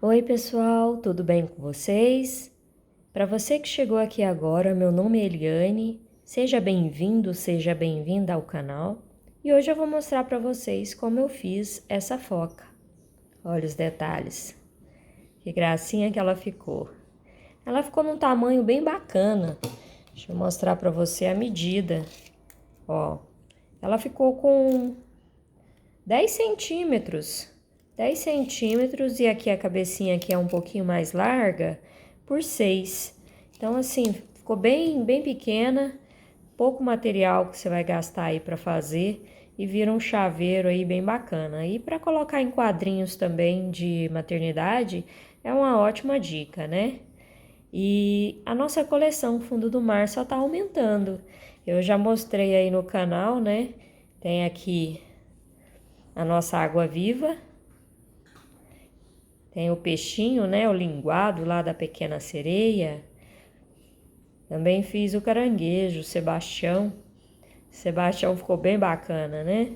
Oi pessoal, tudo bem com vocês? Para você que chegou aqui agora, meu nome é Eliane, seja bem-vindo, seja bem-vinda ao canal e hoje eu vou mostrar para vocês como eu fiz essa foca. Olha os detalhes, que gracinha que ela ficou. Ela ficou num tamanho bem bacana, deixa eu mostrar para você a medida. Ó, ela ficou com 10 centímetros. 10 centímetros e aqui a cabecinha aqui é um pouquinho mais larga por 6. Então assim, ficou bem pequena, pouco material que você vai gastar aí para fazer e vira um chaveiro aí bem bacana. E para colocar em quadrinhos também de maternidade é uma ótima dica, né? E a nossa coleção Fundo do Mar só tá aumentando. Eu já mostrei aí no canal, né? Tem aqui a nossa água viva. Tem o peixinho, né? O linguado lá da Pequena Sereia. Também fiz o caranguejo, o Sebastião. Sebastião ficou bem bacana, né?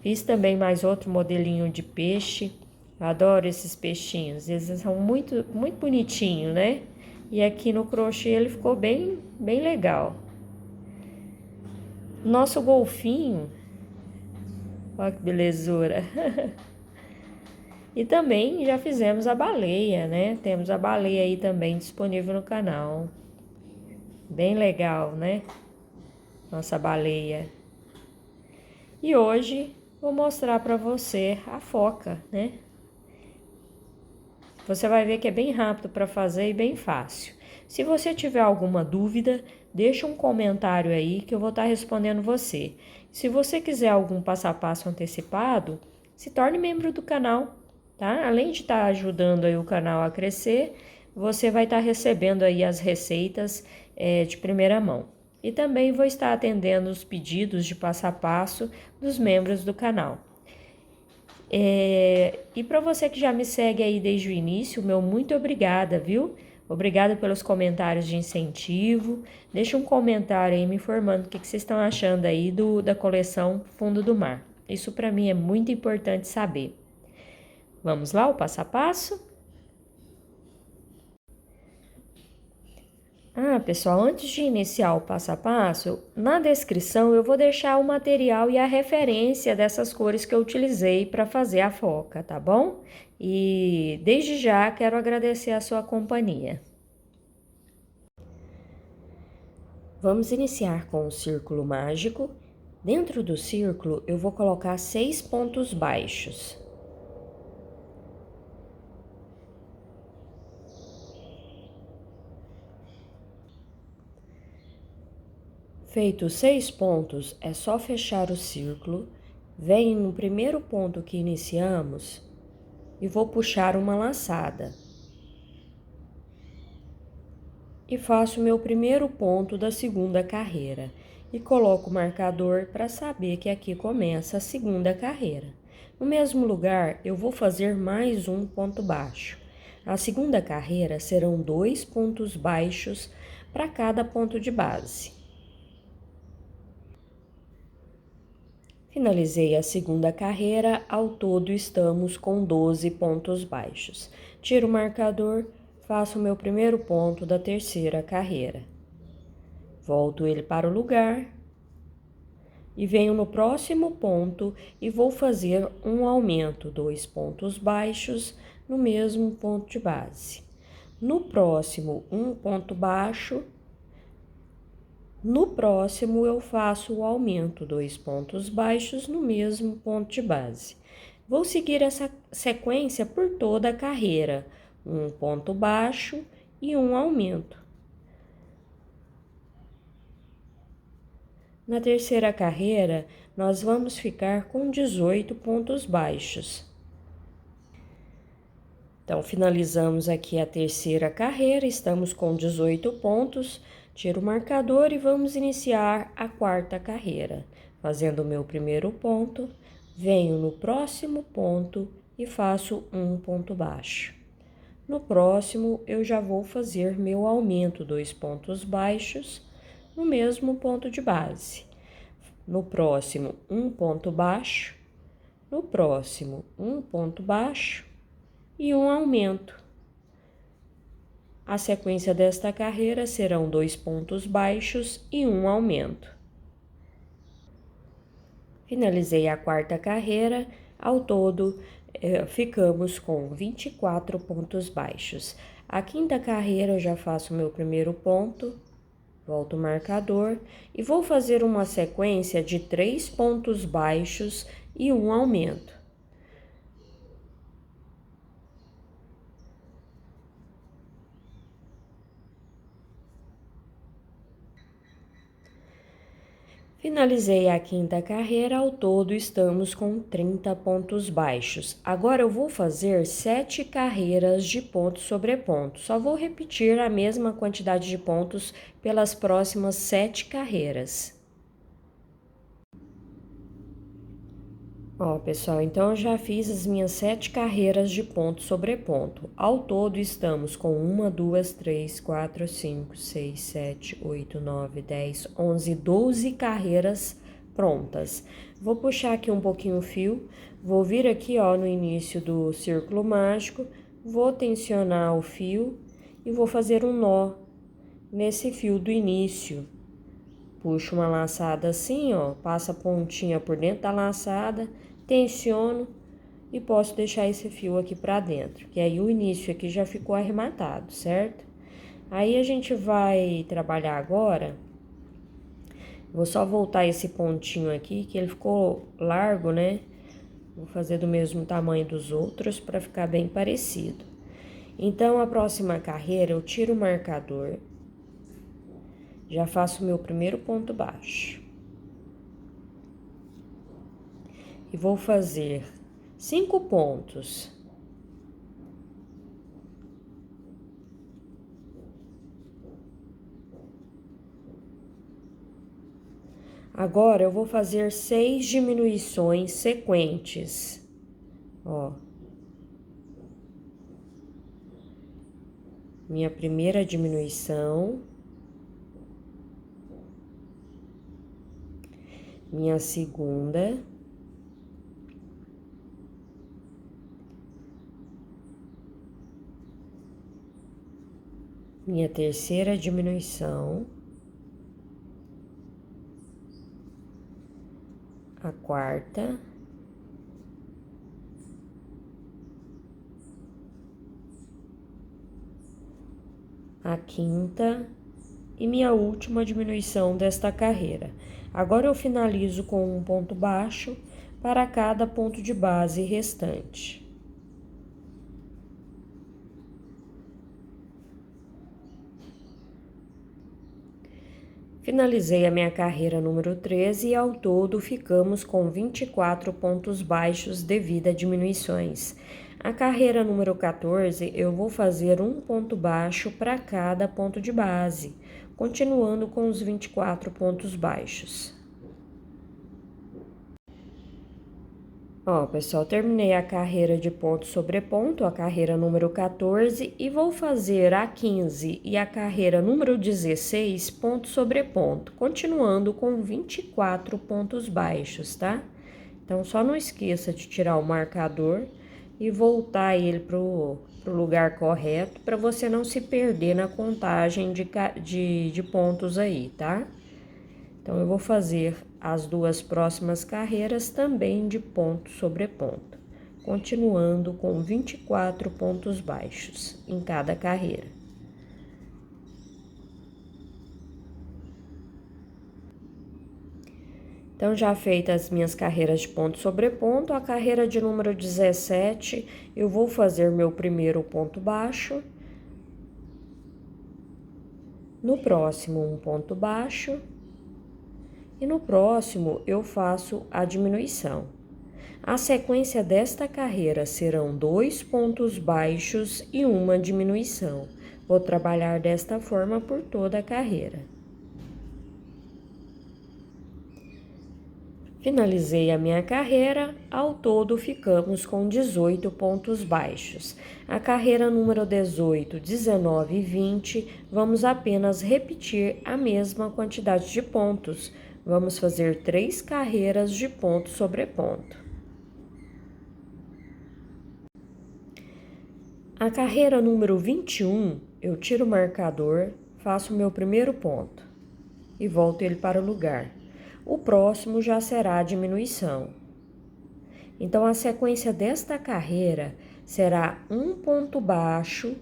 Fiz também mais outro modelinho de peixe. Eu adoro esses peixinhos. Eles são muito bonitinhos, né? E aqui no crochê ele ficou bem legal. Nosso golfinho. Olha que belezura. E também já fizemos a baleia, né? Temos a baleia aí também disponível no canal. Bem legal, né? Nossa baleia. E hoje vou mostrar para você a foca, né? Você vai ver que é bem rápido para fazer e bem fácil. Se você tiver alguma dúvida, deixa um comentário aí que eu vou estar respondendo você. Se você quiser algum passo a passo antecipado, se torne membro do canal, tá? Além de estar ajudando aí o canal a crescer, você vai estar recebendo aí as receitas de primeira mão. E também vou estar atendendo os pedidos de passo a passo dos membros do canal. E para você que já me segue aí desde o início, meu muito obrigada, viu? Obrigada pelos comentários de incentivo. Deixa um comentário aí me informando o que vocês estão achando aí da coleção Fundo do Mar. Isso para mim é muito importante saber. Vamos lá, o passo a passo? Pessoal, antes de iniciar o passo a passo, na descrição eu vou deixar o material e a referência dessas cores que eu utilizei para fazer a foca, tá bom? E desde já quero agradecer a sua companhia. Vamos iniciar com o círculo mágico. Dentro do círculo eu vou colocar 6 pontos baixos. Feitos 6 pontos, é só fechar o círculo, venho no primeiro ponto que iniciamos e vou puxar uma laçada. E faço meu primeiro ponto da segunda carreira e coloco o marcador para saber que aqui começa a segunda carreira. No mesmo lugar, eu vou fazer mais um ponto baixo. A segunda carreira serão 2 pontos baixos para cada ponto de base. Finalizei a segunda carreira, ao todo estamos com 12 pontos baixos. Tiro o marcador, faço o meu primeiro ponto da terceira carreira. Volto ele para o lugar e venho no próximo ponto e vou fazer um aumento, 2 pontos baixos no mesmo ponto de base. No próximo, um ponto baixo. No próximo, eu faço o aumento, 2 pontos baixos no mesmo ponto de base. Vou seguir essa sequência por toda a carreira, um ponto baixo e um aumento. Na terceira carreira, nós vamos ficar com 18 pontos baixos. Então, finalizamos aqui a terceira carreira, estamos com 18 pontos. Tiro o marcador e vamos iniciar a quarta carreira. Fazendo o meu primeiro ponto, venho no próximo ponto e faço um ponto baixo. No próximo, eu já vou fazer meu aumento, 2 pontos baixos, no mesmo ponto de base. No próximo, um ponto baixo. No próximo, um ponto baixo. e um aumento. A sequência desta carreira serão 2 pontos baixos e um aumento. Finalizei a quarta carreira, ao todo ficamos com 24 pontos baixos. A quinta carreira eu já faço meu primeiro ponto, volto o marcador e vou fazer uma sequência de 3 pontos baixos e um aumento. Finalizei a quinta carreira, ao todo estamos com 30 pontos baixos. Agora eu vou fazer 7 carreiras de ponto sobre ponto. Só vou repetir a mesma quantidade de pontos pelas próximas 7 carreiras. Ó, pessoal, então eu já fiz as minhas 7 carreiras de ponto sobre ponto. Ao todo estamos com 1, 2, 3, 4, 5, 6, 7, 8, 9, 10, 11, 12 carreiras prontas. Vou puxar aqui um pouquinho o fio, vou vir aqui, ó, no início do círculo mágico, vou tensionar o fio e vou fazer um nó nesse fio do início. Puxo uma laçada assim, ó, passa a pontinha por dentro da laçada, tensiono e posso deixar esse fio aqui pra dentro, que aí o início aqui já ficou arrematado, certo? Aí a gente vai trabalhar agora, vou só voltar esse pontinho aqui, que ele ficou largo, né? Vou fazer do mesmo tamanho dos outros pra ficar bem parecido. Então, a próxima carreira eu tiro o marcador, já faço o meu primeiro ponto baixo. E vou fazer 5 pontos. Agora, eu vou fazer 6 diminuições sequentes. Ó. Minha primeira diminuição. Minha segunda. Minha terceira diminuição. A quarta. A quinta e minha última diminuição desta carreira. Agora eu finalizo com um ponto baixo para cada ponto de base restante. Finalizei a minha carreira número 13 e ao todo ficamos com 24 pontos baixos devido a diminuições. A carreira número 14, eu vou fazer um ponto baixo para cada ponto de base, continuando com os 24 pontos baixos. Ó, pessoal, terminei a carreira de ponto sobre ponto, a carreira número 14, e vou fazer a 15 e a carreira número 16 ponto sobre ponto, continuando com 24 pontos baixos, tá? Então, só não esqueça de tirar o marcador e voltar ele pro lugar correto, para você não se perder na contagem de pontos aí, tá? Então, eu vou fazer as duas próximas carreiras também de ponto sobre ponto, continuando com 24 pontos baixos em cada carreira. Então, já feitas as minhas carreiras de ponto sobre ponto, a carreira de número 17, eu vou fazer meu primeiro ponto baixo. No próximo, um ponto baixo. E no próximo, eu faço a diminuição. A sequência desta carreira serão 2 pontos baixos e uma diminuição. Vou trabalhar desta forma por toda a carreira. Finalizei a minha carreira, ao todo ficamos com 18 pontos baixos. A carreira número 18, 19 e 20, vamos apenas repetir a mesma quantidade de pontos. Vamos fazer 3 carreiras de ponto sobre ponto. A carreira número 21, eu tiro o marcador, faço o meu primeiro ponto e volto ele para o lugar. O próximo já será a diminuição. Então, a sequência desta carreira será um ponto baixo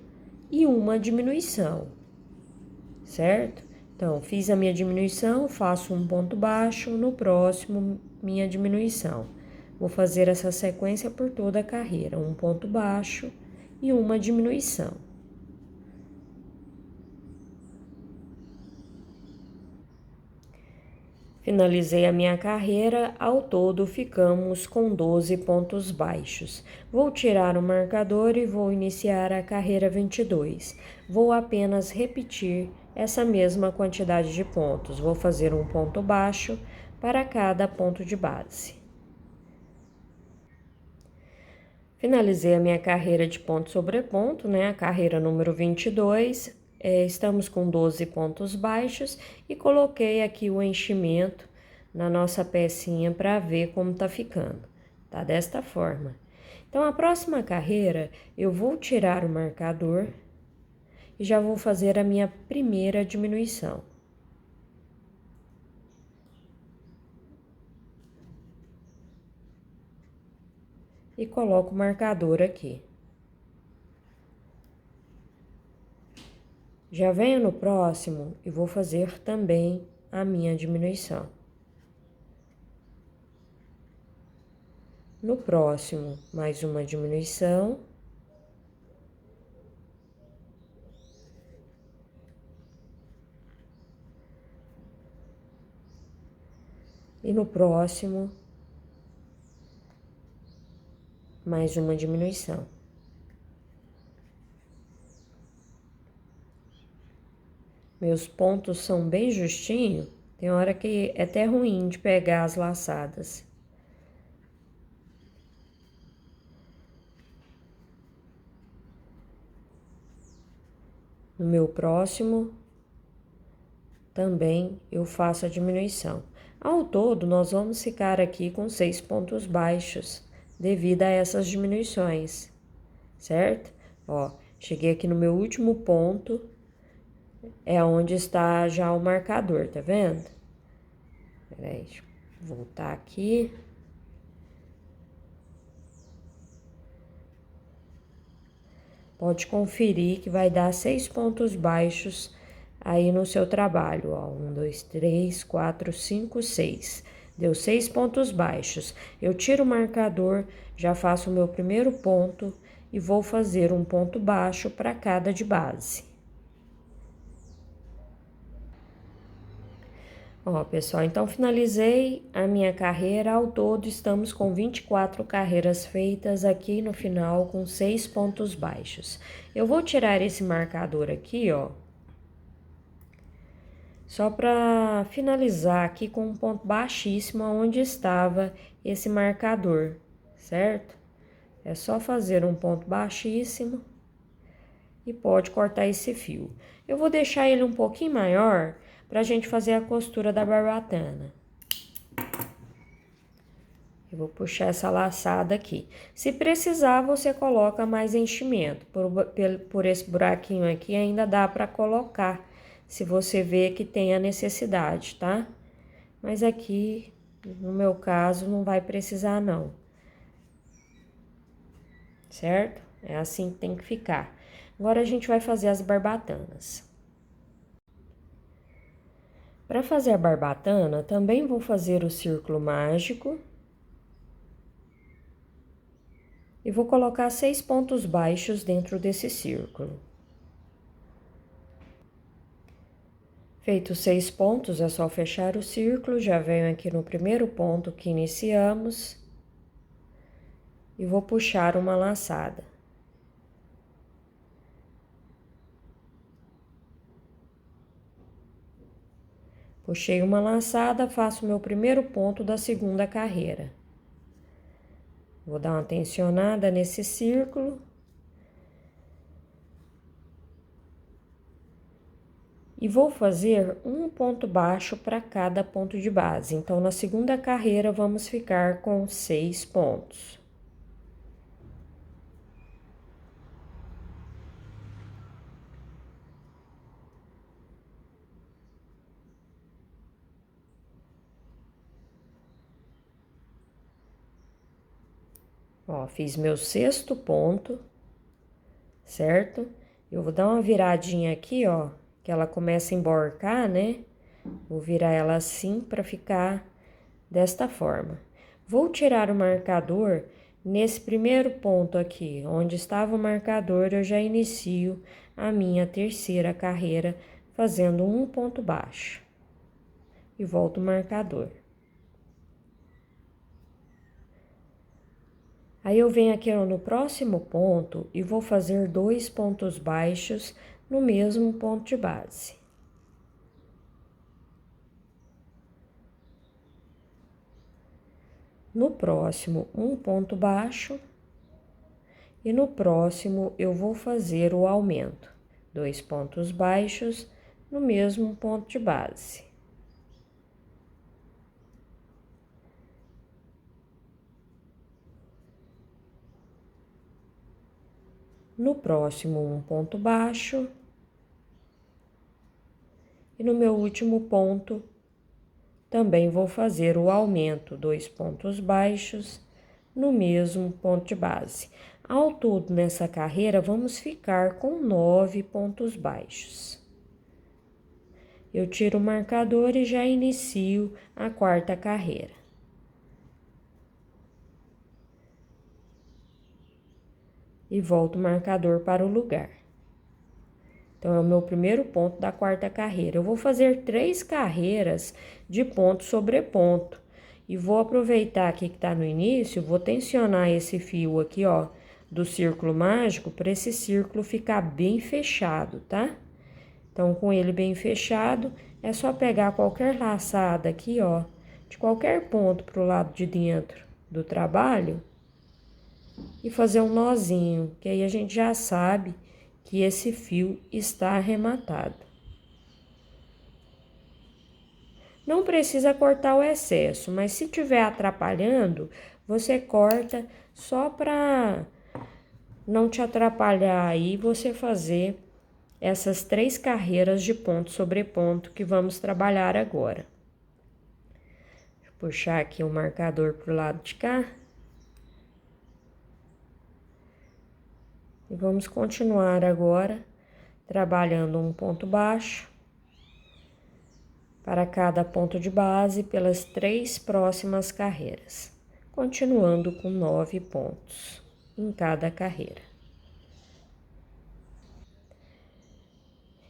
e uma diminuição, certo? Então, fiz a minha diminuição, faço um ponto baixo, no próximo, minha diminuição. Vou fazer essa sequência por toda a carreira, um ponto baixo e uma diminuição. Finalizei a minha carreira, ao todo ficamos com 12 pontos baixos. Vou tirar o marcador e vou iniciar a carreira 22. Vou apenas repetir essa mesma quantidade de pontos. Vou fazer um ponto baixo para cada ponto de base. Finalizei a minha carreira de ponto sobre ponto, né? A carreira número 22. Estamos com 12 pontos baixos e coloquei aqui o enchimento na nossa pecinha para ver como tá ficando. Tá desta forma. Então, a próxima carreira, eu vou tirar o marcador e já vou fazer a minha primeira diminuição. E coloco o marcador aqui. Já venho no próximo e vou fazer também a minha diminuição. No próximo, mais uma diminuição. E no próximo, mais uma diminuição. Meus pontos são bem justinhos, tem hora que é até ruim de pegar as laçadas. No meu próximo, também eu faço a diminuição. Ao todo, nós vamos ficar aqui com 6 pontos baixos, devido a essas diminuições, certo? Ó, cheguei aqui no meu último ponto, é onde está já o marcador, tá vendo? Peraí, deixa eu voltar aqui. Pode conferir que vai dar 6 pontos baixos aí no seu trabalho, ó. 1, 2, 3, 4, 5, 6. Deu 6 pontos baixos. Eu tiro o marcador, já faço o meu primeiro ponto e vou fazer um ponto baixo para cada de base. Ó, pessoal, então finalizei a minha carreira. Ao todo, estamos com 24 carreiras feitas aqui no final, com 6 pontos baixos. Eu vou tirar esse marcador aqui, ó, só para finalizar aqui com um ponto baixíssimo onde estava esse marcador, certo? É só fazer um ponto baixíssimo e pode cortar esse fio. Eu vou deixar ele um pouquinho maior para a gente fazer a costura da barbatana. Eu vou puxar essa laçada aqui. Se precisar, você coloca mais enchimento. Por esse buraquinho aqui ainda dá para colocar, se você vê que tem a necessidade, tá? Mas aqui, no meu caso, não vai precisar não. Certo? É assim que tem que ficar. Agora a gente vai fazer as barbatanas. Para fazer a barbatana, também vou fazer o círculo mágico. E vou colocar 6 pontos baixos dentro desse círculo. Feitos 6 pontos, é só fechar o círculo. Já venho aqui no primeiro ponto que iniciamos. E vou puxar uma laçada. Puxei uma laçada, faço meu primeiro ponto da segunda carreira. Vou dar uma tensionada nesse círculo. E vou fazer um ponto baixo para cada ponto de base. Então, na segunda carreira, vamos ficar com 6 pontos. Ó, fiz meu 6º ponto, certo? Eu vou dar uma viradinha aqui, ó, que ela começa a emborcar, né? Vou virar ela assim para ficar desta forma. Vou tirar o marcador nesse primeiro ponto aqui, onde estava o marcador, eu já inicio a minha 3ª carreira fazendo um ponto baixo. E volto o marcador. Aí eu venho aqui no próximo ponto e vou fazer 2 pontos baixos no mesmo ponto de base. No próximo, um ponto baixo. E no próximo, eu vou fazer o aumento. 2 pontos baixos no mesmo ponto de base. No próximo, um ponto baixo. E no meu último ponto, também vou fazer o aumento, 2 pontos baixos no mesmo ponto de base. Ao todo, nessa carreira, vamos ficar com 9 pontos baixos. Eu tiro o marcador e já inicio a 4ª carreira. E volto o marcador para o lugar. Então, é o meu primeiro ponto da 4ª carreira. Eu vou fazer 3 carreiras de ponto sobre ponto. E vou aproveitar aqui que tá no início, vou tensionar esse fio aqui, ó, do círculo mágico, para esse círculo ficar bem fechado, tá? Então, com ele bem fechado, é só pegar qualquer laçada aqui, ó, de qualquer ponto pro lado de dentro do trabalho e fazer um nozinho, que aí a gente já sabe que esse fio está arrematado. Não precisa cortar o excesso, mas se tiver atrapalhando, você corta só para não te atrapalhar aí você fazer essas 3 carreiras de ponto sobre ponto que vamos trabalhar agora. Deixa eu puxar aqui o marcador pro lado de cá. E vamos continuar agora trabalhando um ponto baixo para cada ponto de base pelas 3 próximas carreiras, continuando com 9 pontos em cada carreira.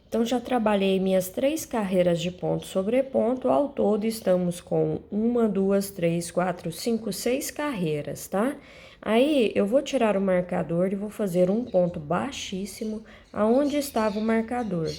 Então, já trabalhei minhas 3 carreiras de ponto sobre ponto, ao todo estamos com 1, 2, 3, 4, 5, 6 carreiras, tá? Aí, eu vou tirar o marcador e vou fazer um ponto baixíssimo aonde estava o marcador.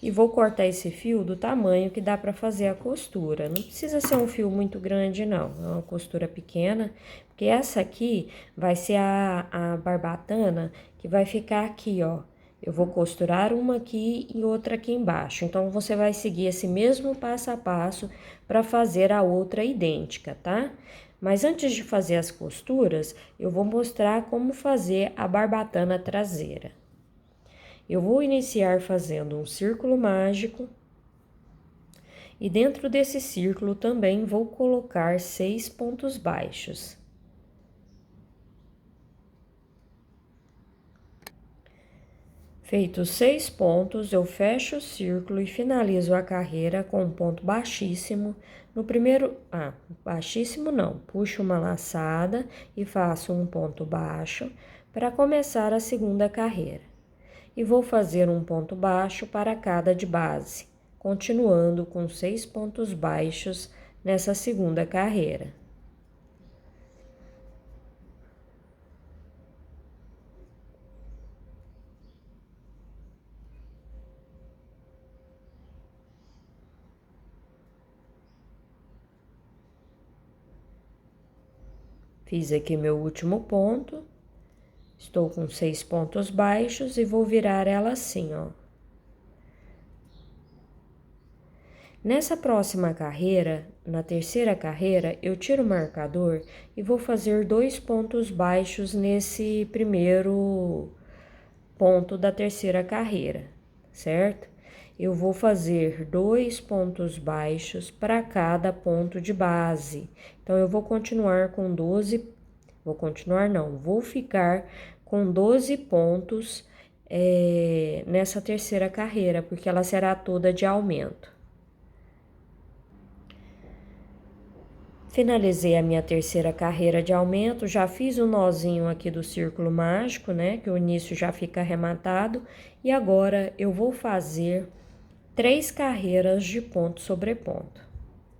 E vou cortar esse fio do tamanho que dá para fazer a costura. Não precisa ser um fio muito grande, não. É uma costura pequena, porque essa aqui vai ser a barbatana que vai ficar aqui, ó. Eu vou costurar uma aqui e outra aqui embaixo. Então, você vai seguir esse mesmo passo a passo para fazer a outra idêntica, tá? Mas antes de fazer as costuras, eu vou mostrar como fazer a barbatana traseira. Eu vou iniciar fazendo um círculo mágico. E dentro desse círculo também vou colocar 6 pontos baixos. Feitos 6 pontos, eu fecho o círculo e finalizo a carreira com um ponto baixíssimo. No primeiro, baixíssimo não, puxo uma laçada e faço um ponto baixo para começar a segunda carreira. E vou fazer um ponto baixo para cada de base, continuando com 6 pontos baixos nessa segunda carreira. Fiz aqui meu último ponto, estou com 6 pontos baixos e vou virar ela assim, ó. Nessa próxima carreira, na terceira carreira, eu tiro o marcador e vou fazer 2 pontos baixos nesse primeiro ponto da terceira carreira, certo? Eu vou fazer 2 pontos baixos para cada ponto de base. Então, eu vou continuar com 12 Vou continuar não, vou ficar com 12 pontos nessa terceira carreira, porque ela será toda de aumento. Finalizei a minha terceira carreira de aumento, já fiz o nozinho aqui do círculo mágico, né? Que o início já fica arrematado. E agora eu vou fazer 3 carreiras de ponto sobre ponto.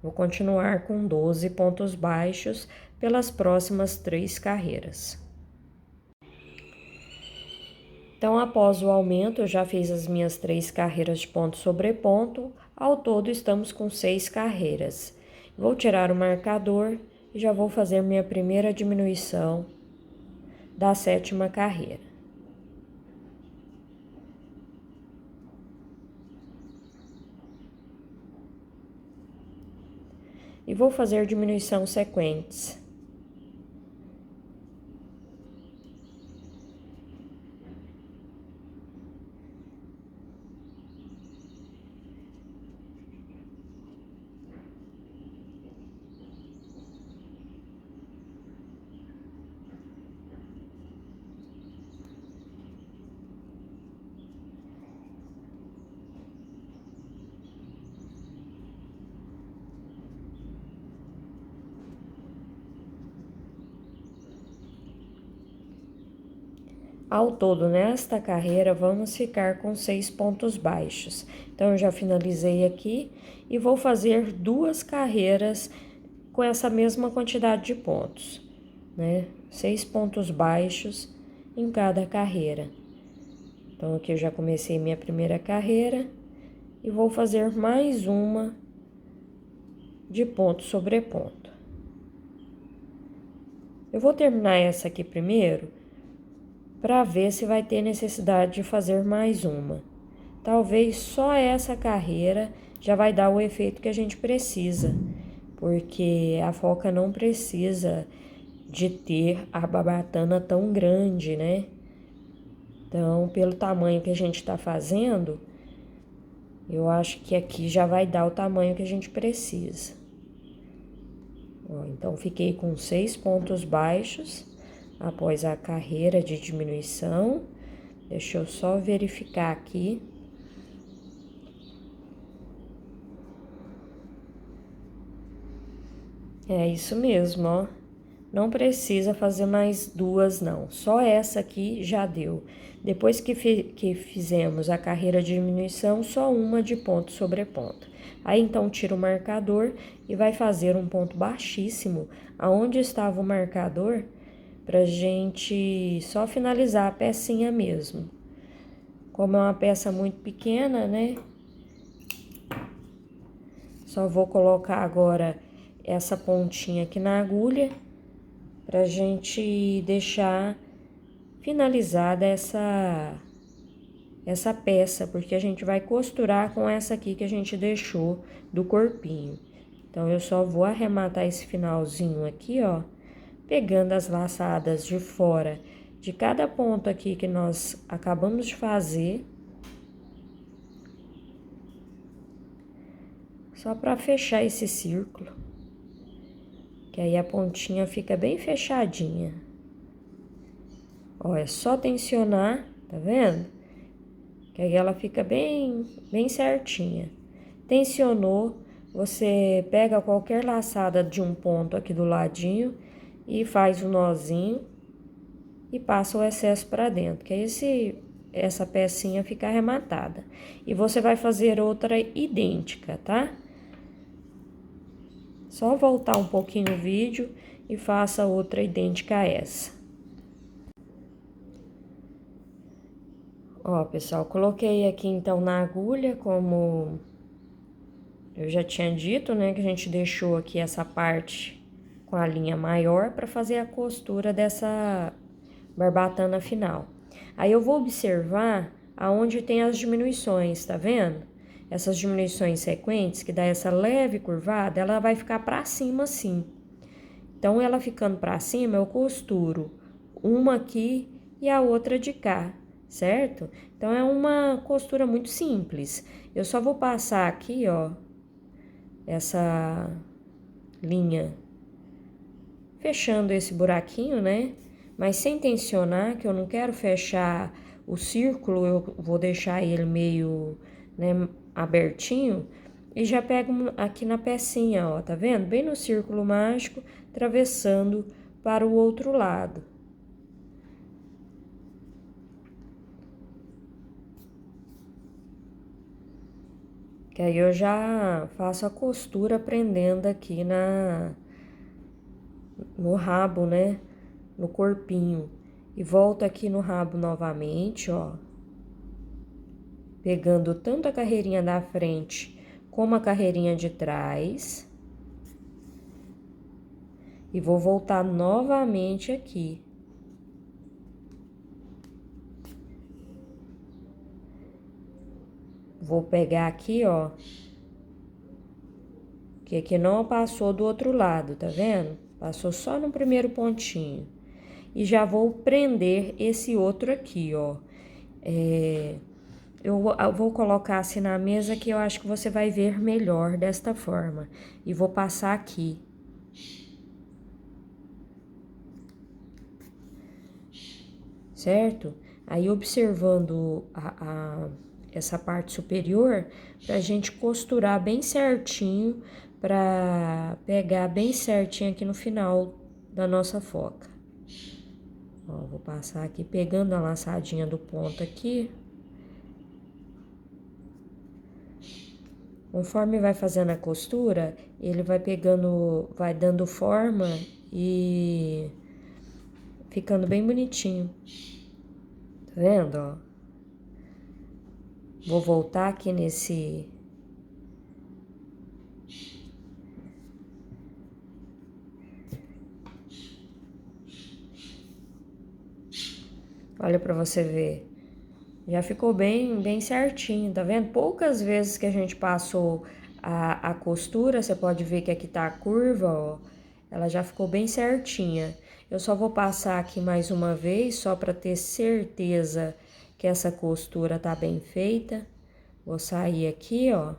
Vou continuar com 12 pontos baixos pelas próximas 3 carreiras. Então, após o aumento, eu já fiz as minhas 3 carreiras de ponto sobre ponto. Ao todo, estamos com 6 carreiras. Vou tirar o marcador e já vou fazer minha primeira diminuição da 7ª carreira. E vou fazer diminuição sequentes. Ao todo, nesta carreira, vamos ficar com 6 pontos baixos. Então, eu já finalizei aqui e vou fazer 2 carreiras com essa mesma quantidade de pontos, né? 6 pontos baixos em cada carreira. Então, aqui eu já comecei minha primeira carreira e vou fazer mais uma de ponto sobre ponto. Eu vou terminar essa aqui primeiro, para ver se vai ter necessidade de fazer mais uma. Talvez só essa carreira já vai dar o efeito que a gente precisa, porque a foca não precisa de ter a barbatana tão grande, né? Então, pelo tamanho que a gente está fazendo, eu acho que aqui já vai dar o tamanho que a gente precisa. Ó, então, fiquei com 6 pontos baixos após a carreira de diminuição. Deixa eu só verificar aqui. É isso mesmo, ó. Não precisa fazer mais 2, não. Só essa aqui já deu. Depois que fizemos a carreira de diminuição, só uma de ponto sobre ponto. Aí, então, tira o marcador e vai fazer um ponto baixíssimo aonde estava o marcador, pra gente só finalizar a pecinha mesmo. Como é uma peça muito pequena, né? Só vou colocar agora essa pontinha aqui na agulha pra gente deixar finalizada essa peça, porque a gente vai costurar com essa aqui que a gente deixou do corpinho. Então, eu só vou arrematar esse finalzinho aqui, ó, pegando as laçadas de fora de cada ponto aqui que nós acabamos de fazer. Só para fechar esse círculo. Que aí a pontinha fica bem fechadinha. Ó, é só tensionar, tá vendo? Que aí ela fica bem certinha. Tensionou, você pega qualquer laçada de um ponto aqui do ladinho e faz o nozinho e passa o excesso para dentro, que aí essa pecinha fica arrematada. E você vai fazer outra idêntica, tá? Só voltar um pouquinho o vídeo e faça outra idêntica a essa. Ó, pessoal, coloquei aqui então na agulha, como eu já tinha dito, né, que a gente deixou aqui essa parte com a linha maior para fazer a costura dessa barbatana final. Aí eu vou observar aonde tem as diminuições, tá vendo? Essas diminuições sequentes, que dá essa leve curvada, ela vai ficar pra cima assim. Então, ela ficando pra cima, eu costuro uma aqui e a outra de cá, certo? Então, é uma costura muito simples. Eu só vou passar aqui, ó, essa linha fechando esse buraquinho, né? Mas sem tensionar, que eu não quero fechar o círculo, eu vou deixar ele meio, né, abertinho. E já pego aqui na pecinha, ó, tá vendo? Bem no círculo mágico, atravessando para o outro lado. Que aí eu já faço a costura prendendo aqui no rabo, né? No corpinho. E volto aqui no rabo novamente, ó. Pegando tanto a carreirinha da frente como a carreirinha de trás. E vou voltar novamente aqui. Vou pegar aqui, ó. Que aqui não passou do outro lado, tá vendo? Passou só no primeiro pontinho. E já vou prender esse outro aqui, ó. Eu vou colocar assim na mesa que eu acho que você vai ver melhor desta forma. E vou passar aqui. Certo? Aí observando essa parte superior, pra gente costurar bem certinho, pra pegar bem certinho aqui no final da nossa foca. Ó, vou passar aqui pegando a laçadinha do ponto aqui. Conforme vai fazendo a costura, ele vai pegando, vai dando forma e ficando bem bonitinho. Tá vendo, ó? Vou voltar aqui nesse... Olha pra você ver. Já ficou bem certinho, tá vendo? Poucas vezes que a gente passou a costura, você pode ver que aqui tá a curva, ó. Ela já ficou bem certinha. Eu só vou passar aqui mais uma vez, só pra ter certeza que essa costura tá bem feita. Vou sair aqui, ó.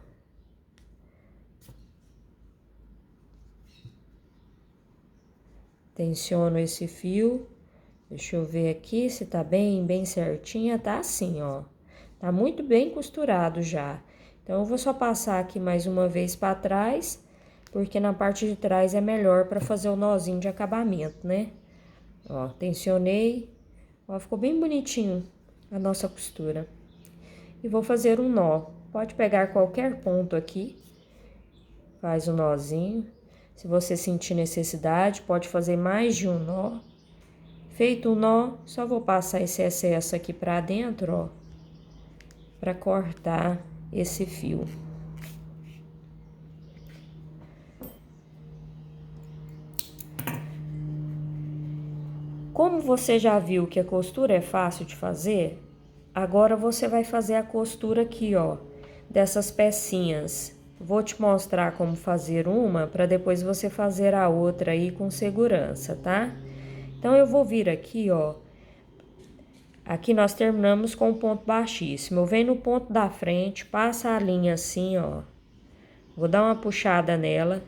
Tensiono esse fio. Deixa eu ver aqui se tá bem certinha. Tá assim, ó. Tá muito bem costurado já. Então, eu vou só passar aqui mais uma vez pra trás, porque na parte de trás é melhor pra fazer o nozinho de acabamento, né? Ó, tensionei. Ó, ficou bem bonitinho a nossa costura. E vou fazer um nó. Pode pegar qualquer ponto aqui. Faz o nozinho. Se você sentir necessidade, pode fazer mais de um nó. Feito o nó, só vou passar esse excesso aqui pra dentro, ó, pra cortar esse fio. Como você já viu que a costura é fácil de fazer, agora você vai fazer a costura aqui, ó, dessas pecinhas. Vou te mostrar como fazer uma, para depois você fazer a outra aí com segurança, tá? Então, eu vou vir aqui, ó. Aqui nós terminamos com o ponto baixíssimo. Eu venho no ponto da frente, passa a linha assim, ó. Vou dar uma puxada nela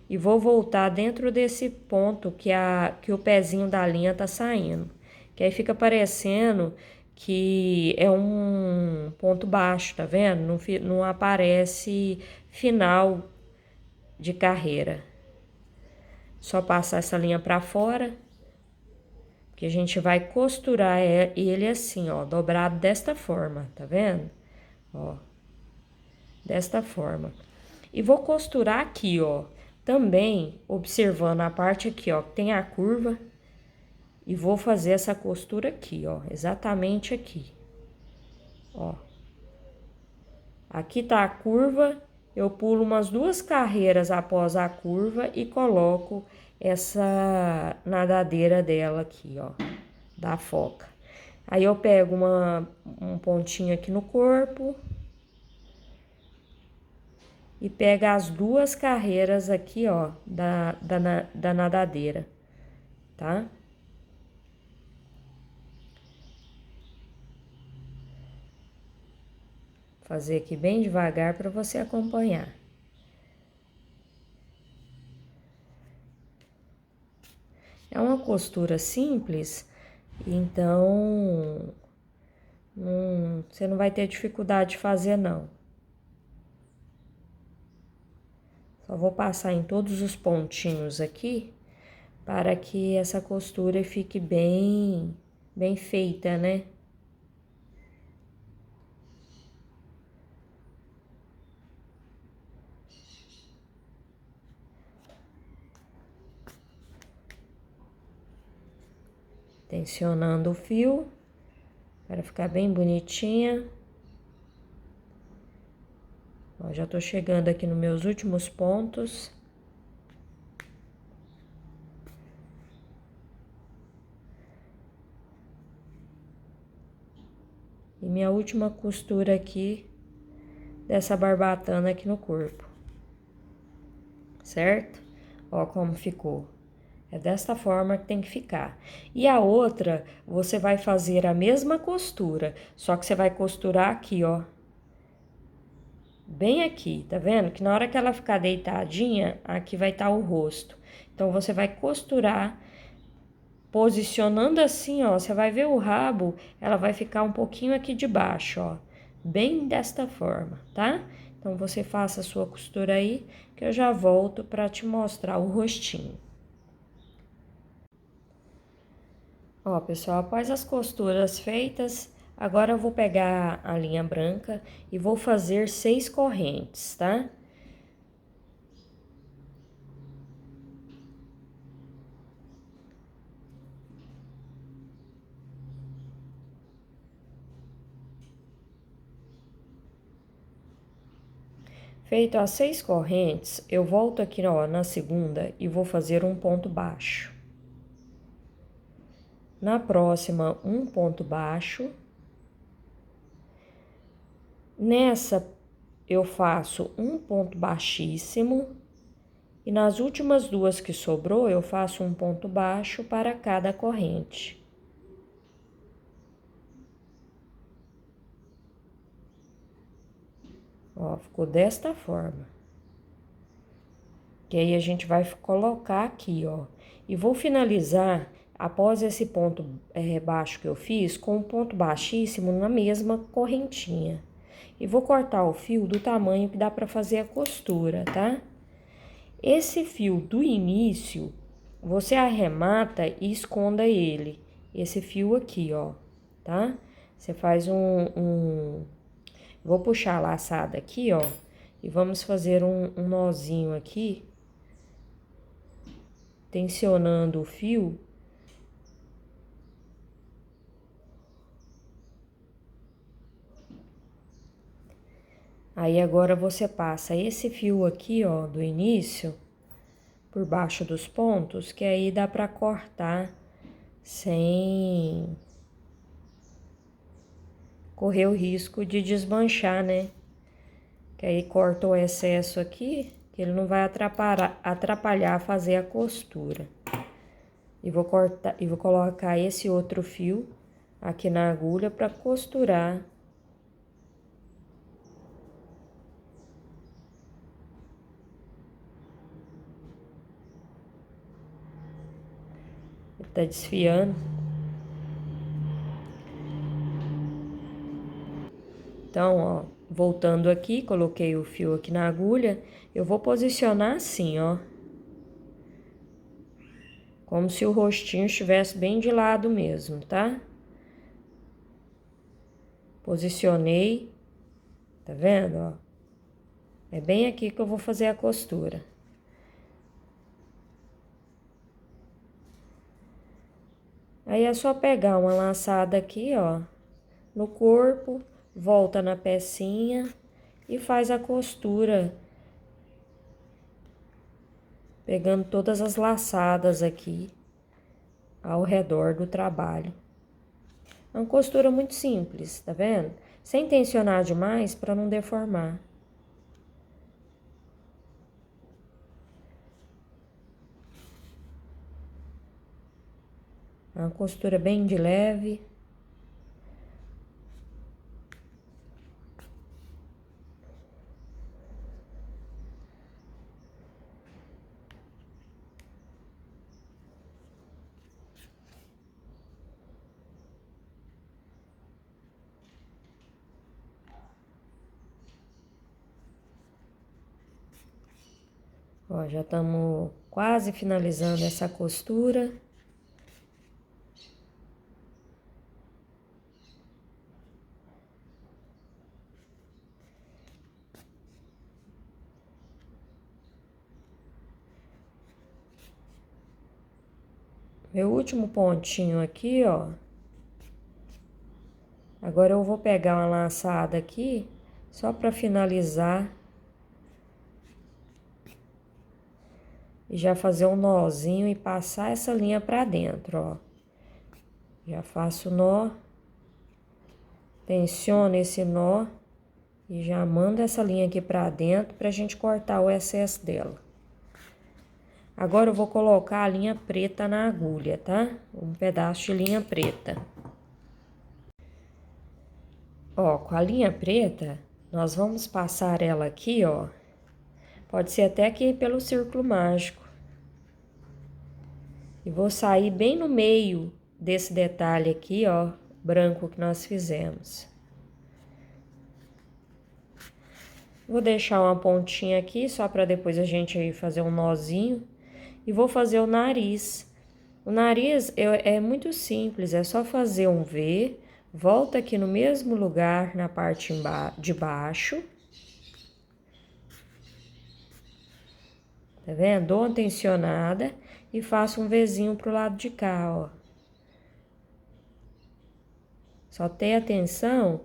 e vou voltar dentro desse ponto que o pezinho da linha tá saindo. Que aí fica parecendo que é um ponto baixo, tá vendo? Não aparece final de carreira. Só passar essa linha pra fora, que a gente vai costurar ele assim, ó, dobrado desta forma, tá vendo? Ó, desta forma. E vou costurar aqui, ó, também observando a parte aqui, ó, que tem a curva. E vou fazer essa costura aqui, ó, exatamente aqui. Ó. Aqui tá a curva, eu pulo umas 2 carreiras após a curva e coloco essa nadadeira dela aqui, ó, da foca. Aí eu pego um pontinho aqui no corpo e pego as 2 carreiras aqui, ó, da nadadeira, tá? Fazer aqui bem devagar para você acompanhar. costura simples, então você não vai ter dificuldade de fazer, não. Só vou passar em todos os pontinhos aqui, para que essa costura fique bem feita, né? Tensionando o fio, para ficar bem bonitinha. Ó, já tô chegando aqui nos meus últimos pontos. E minha última costura aqui dessa barbatana aqui no corpo. Certo? Ó como ficou. É desta forma que tem que ficar. E a outra, você vai fazer a mesma costura, só que você vai costurar aqui, ó. Bem aqui, tá vendo? Que na hora que ela ficar deitadinha, aqui vai estar o rosto. Então, você vai costurar, posicionando assim, ó. Você vai ver o rabo, ela vai ficar um pouquinho aqui de baixo, ó. Bem desta forma, tá? Então, você faça a sua costura aí, que eu já volto pra te mostrar o rostinho. Ó, pessoal, após as costuras feitas, agora eu vou pegar a linha branca e vou fazer 6 correntes, tá? Feito as 6 correntes, eu volto aqui, ó, na segunda e vou fazer um ponto baixo. Na próxima, um ponto baixo. Nessa, eu faço um ponto baixíssimo. E nas últimas duas que sobrou, eu faço um ponto baixo para cada corrente. Ó, ficou desta forma. Que aí a gente vai colocar aqui, ó. E vou finalizar, após esse ponto baixo que eu fiz, com um ponto baixíssimo na mesma correntinha. E vou cortar o fio do tamanho que dá pra fazer a costura, tá? Esse fio do início, você arremata e esconda ele. Esse fio aqui, ó, tá? Você faz Vou puxar a laçada aqui, ó, e vamos fazer um nozinho aqui, tensionando o fio. Aí, agora, você passa esse fio aqui, ó, do início, por baixo dos pontos, que aí dá pra cortar sem correr o risco de desmanchar, né? Que aí corta o excesso aqui, que ele não vai atrapalhar fazer a costura. E vou cortar, e vou colocar esse outro fio aqui na agulha para costurar. Ele tá desfiando. Então, ó, voltando aqui, coloquei o fio aqui na agulha, eu vou posicionar assim, ó. Como se o rostinho estivesse bem de lado mesmo, tá? Posicionei, tá vendo, ó? É bem aqui que eu vou fazer a costura. Aí é só pegar uma laçada aqui, ó, no corpo, volta na pecinha e faz a costura, pegando todas as laçadas aqui ao redor do trabalho. É uma costura muito simples, tá vendo? Sem tensionar demais para não deformar. É uma costura bem de leve. Ó, já estamos quase finalizando essa costura. Meu último pontinho aqui, ó. Agora eu vou pegar uma laçada aqui, só para finalizar. E já fazer um nozinho e passar essa linha pra dentro, ó. Já faço o nó, tensiono esse nó e já mando essa linha aqui pra dentro pra gente cortar o excesso dela. Agora eu vou colocar a linha preta na agulha, tá? Um pedaço de linha preta. Ó, com a linha preta, nós vamos passar ela aqui, ó. Pode ser até aqui pelo círculo mágico. E vou sair bem no meio desse detalhe aqui, ó, branco que nós fizemos. Vou deixar uma pontinha aqui, só para depois a gente aí fazer um nozinho. E vou fazer o nariz. O nariz é muito simples, é só fazer um V, volta aqui no mesmo lugar, na parte de baixo. Tá vendo? Dou uma tensionada e faço um Vzinho pro lado de cá, ó. Só ter atenção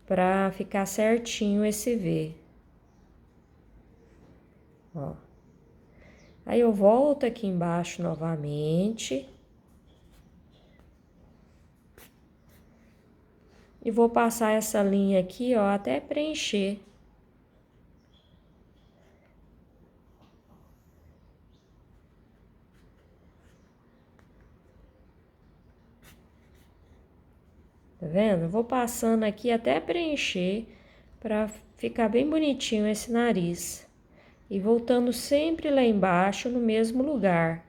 pra ficar certinho esse V. Ó. Aí eu volto aqui embaixo novamente. E vou passar essa linha aqui, ó, até preencher. Tá vendo? Vou passando aqui até preencher pra ficar bem bonitinho esse nariz. E voltando sempre lá embaixo, no mesmo lugar.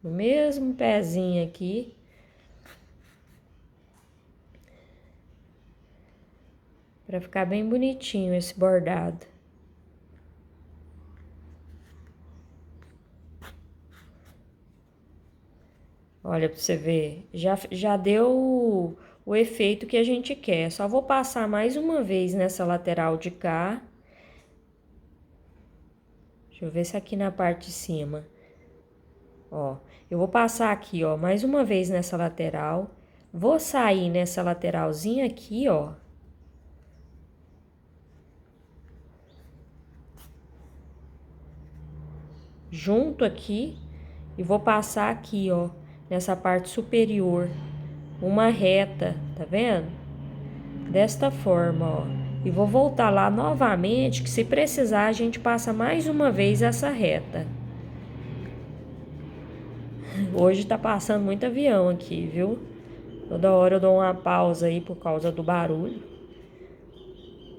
No mesmo pezinho aqui. Pra ficar bem bonitinho esse bordado. Olha pra você ver, já deu o efeito que a gente quer. Só vou passar mais uma vez nessa lateral de cá. Deixa eu ver se aqui na parte de cima. Ó, eu vou passar aqui, ó, mais uma vez nessa lateral. Vou sair nessa lateralzinha aqui, ó. Junto aqui. E vou passar aqui, ó, nessa parte superior. Uma reta, tá vendo? Desta forma, ó. E vou voltar lá novamente, que se precisar a gente passa mais uma vez essa reta. Hoje tá passando muito avião aqui, viu? Toda hora eu dou uma pausa aí por causa do barulho.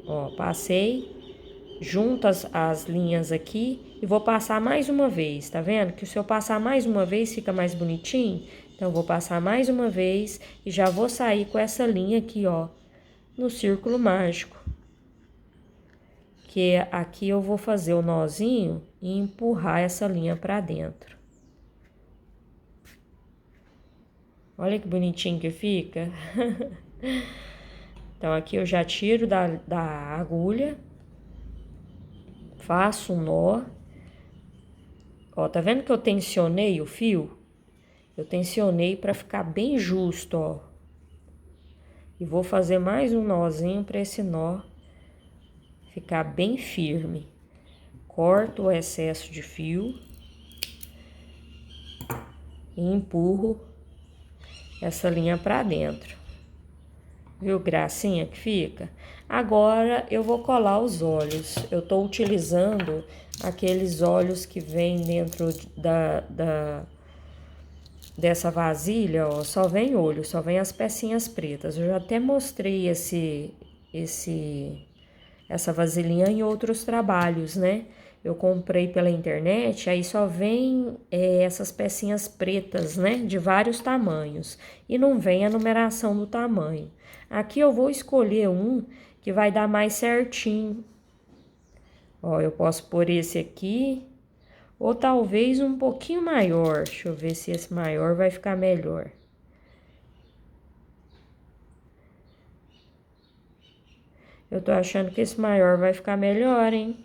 Ó, passei, junto as linhas aqui e vou passar mais uma vez, tá vendo? Que se eu passar mais uma vez fica mais bonitinho. Então, eu vou passar mais uma vez e já vou sair com essa linha aqui, ó, no círculo mágico. Que aqui eu vou fazer o nozinho e empurrar essa linha pra dentro. Olha que bonitinho que fica. Então, aqui eu já tiro da agulha. Faço um nó. Ó, tá vendo que eu tensionei o fio? Eu tensionei pra ficar bem justo, ó. E vou fazer mais um nozinho pra esse nó ficar bem firme. Corto o excesso de fio. E empurro essa linha pra dentro. Viu, gracinha que fica? Agora, eu vou colar os olhos. Eu tô utilizando aqueles olhos que vem dentro dessa vasilha, ó. Só vem olho, só vem as pecinhas pretas. Eu já até mostrei essa vasilhinha em outros trabalhos, né? Eu comprei pela internet, aí só vem essas pecinhas pretas, né? De vários tamanhos. E não vem a numeração do tamanho. Aqui eu vou escolher um que vai dar mais certinho. Ó, eu posso pôr esse aqui, Ou talvez um pouquinho maior. Deixa eu ver se esse maior vai ficar melhor. Eu tô achando que esse maior vai ficar melhor, hein?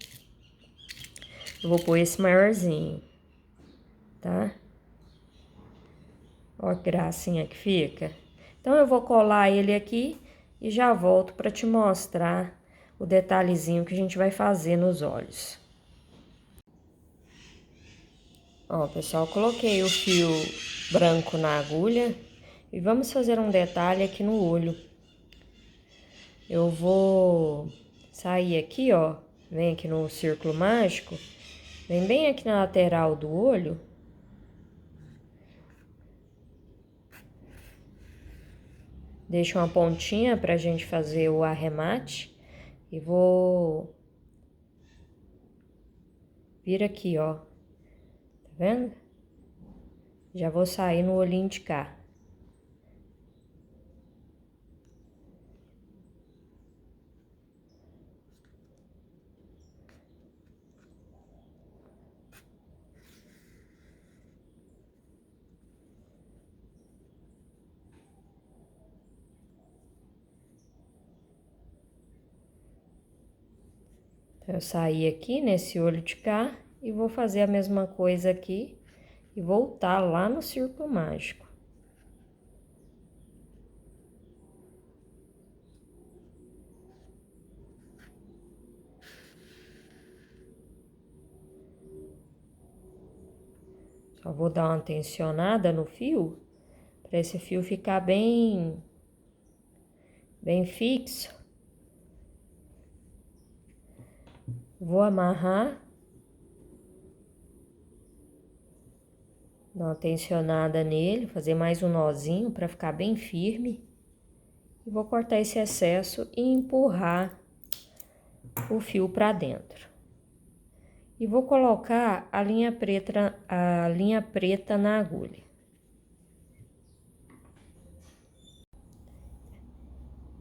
Eu vou pôr esse maiorzinho, tá? Ó que gracinha que fica. Então, eu vou colar ele aqui e já volto pra te mostrar o detalhezinho que a gente vai fazer nos olhos. Ó, pessoal, coloquei o fio branco na agulha e vamos fazer um detalhe aqui no olho. Eu vou sair aqui, ó, vem aqui no círculo mágico, vem bem aqui na lateral do olho. Deixa uma pontinha pra gente fazer o arremate e vou vir aqui, ó, tá vendo? Já vou sair no olhinho de cá. Eu saí aqui nesse olho de cá e vou fazer a mesma coisa aqui e voltar lá no círculo mágico. Só vou dar uma tensionada no fio, para esse fio ficar bem fixo. Vou amarrar. Dar uma tensionada nele, fazer mais um nozinho para ficar bem firme. E vou cortar esse excesso e empurrar o fio para dentro. E vou colocar a linha preta na agulha.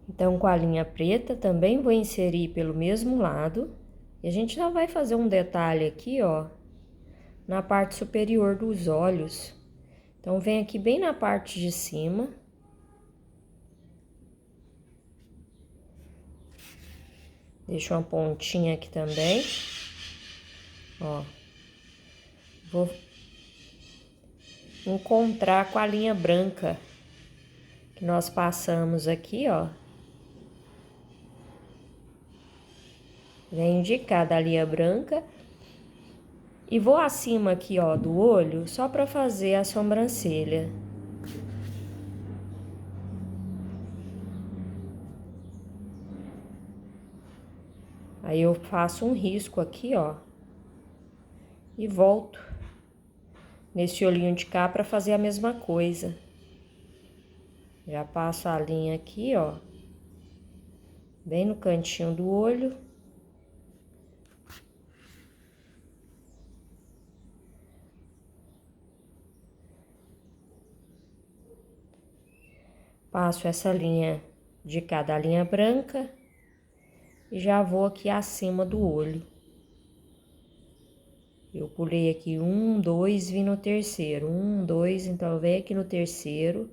Então, com a linha preta, também vou inserir pelo mesmo lado. E a gente já vai fazer um detalhe aqui, ó, na parte superior dos olhos. Então, vem aqui bem na parte de cima. Deixa uma pontinha aqui também. Ó. Vou encontrar com a linha branca que nós passamos aqui, ó. Vem de cada linha branca. E vou acima aqui, ó, do olho, só pra fazer a sobrancelha. Aí eu faço um risco aqui, ó. E volto nesse olhinho de cá pra fazer a mesma coisa. Já passo a linha aqui, ó. Bem no cantinho do olho. Passo essa linha de cada linha branca e já vou aqui acima do olho. Eu pulei aqui 1, 2, vim no terceiro. 1, 2, então eu venho aqui no terceiro.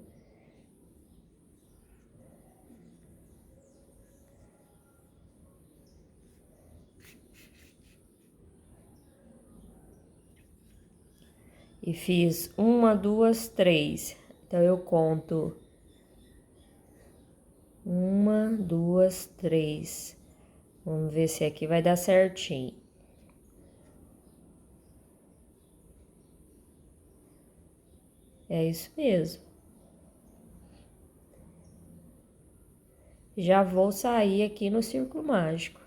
E fiz 1, 2, 3. Então eu conto 1, 2, 3. Vamos ver se aqui vai dar certinho. É isso mesmo. Já vou sair aqui no círculo mágico.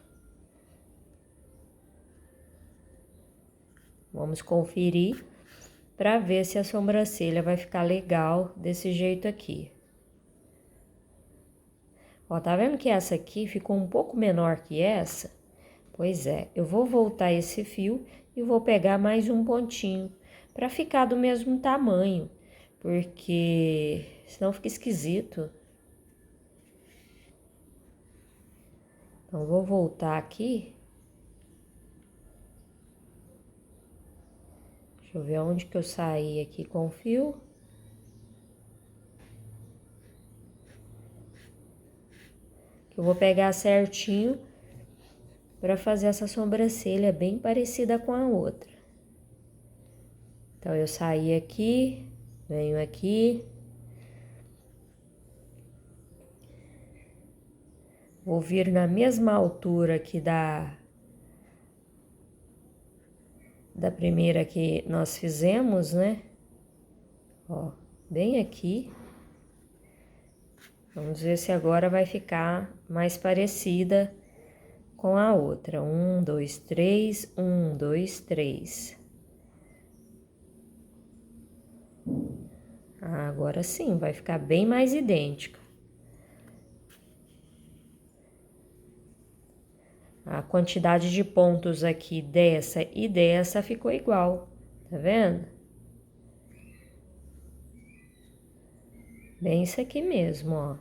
Vamos conferir para ver se a sobrancelha vai ficar legal desse jeito aqui. Ó, tá vendo que essa aqui ficou um pouco menor que essa? Pois é, eu vou voltar esse fio e vou pegar mais um pontinho para ficar do mesmo tamanho, porque senão fica esquisito. Então, vou voltar aqui. Deixa eu ver onde que eu saí aqui com o fio. Eu vou pegar certinho para fazer essa sobrancelha bem parecida com a outra. Então, eu saí aqui, venho aqui. Vou vir na mesma altura aqui da primeira que nós fizemos, né? Ó, bem aqui. Vamos ver se agora vai ficar mais parecida com a outra. 1, 2, 3, 1, 2, 3. Agora sim, vai ficar bem mais idêntica. A quantidade de pontos aqui dessa e dessa ficou igual, tá vendo? Bem isso aqui mesmo, ó.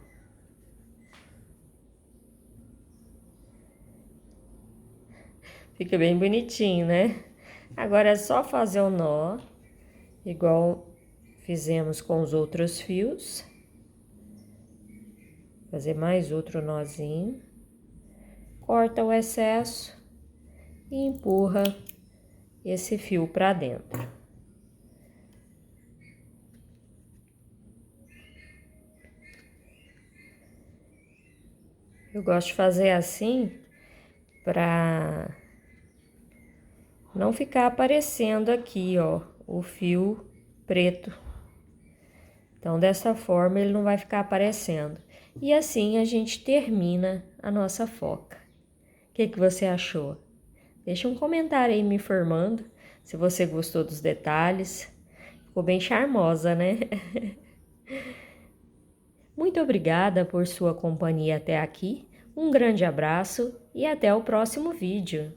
Fica bem bonitinho, né? Agora é só fazer o nó, igual fizemos com os outros fios. Fazer mais outro nozinho. Corta o excesso e empurra esse fio pra dentro. Eu gosto de fazer assim pra não ficar aparecendo aqui, ó, o fio preto. Então, dessa forma, ele não vai ficar aparecendo. E assim a gente termina a nossa foca. O que você achou? Deixa um comentário aí me informando se você gostou dos detalhes. Ficou bem charmosa, né? Muito obrigada por sua companhia até aqui. Um grande abraço e até o próximo vídeo.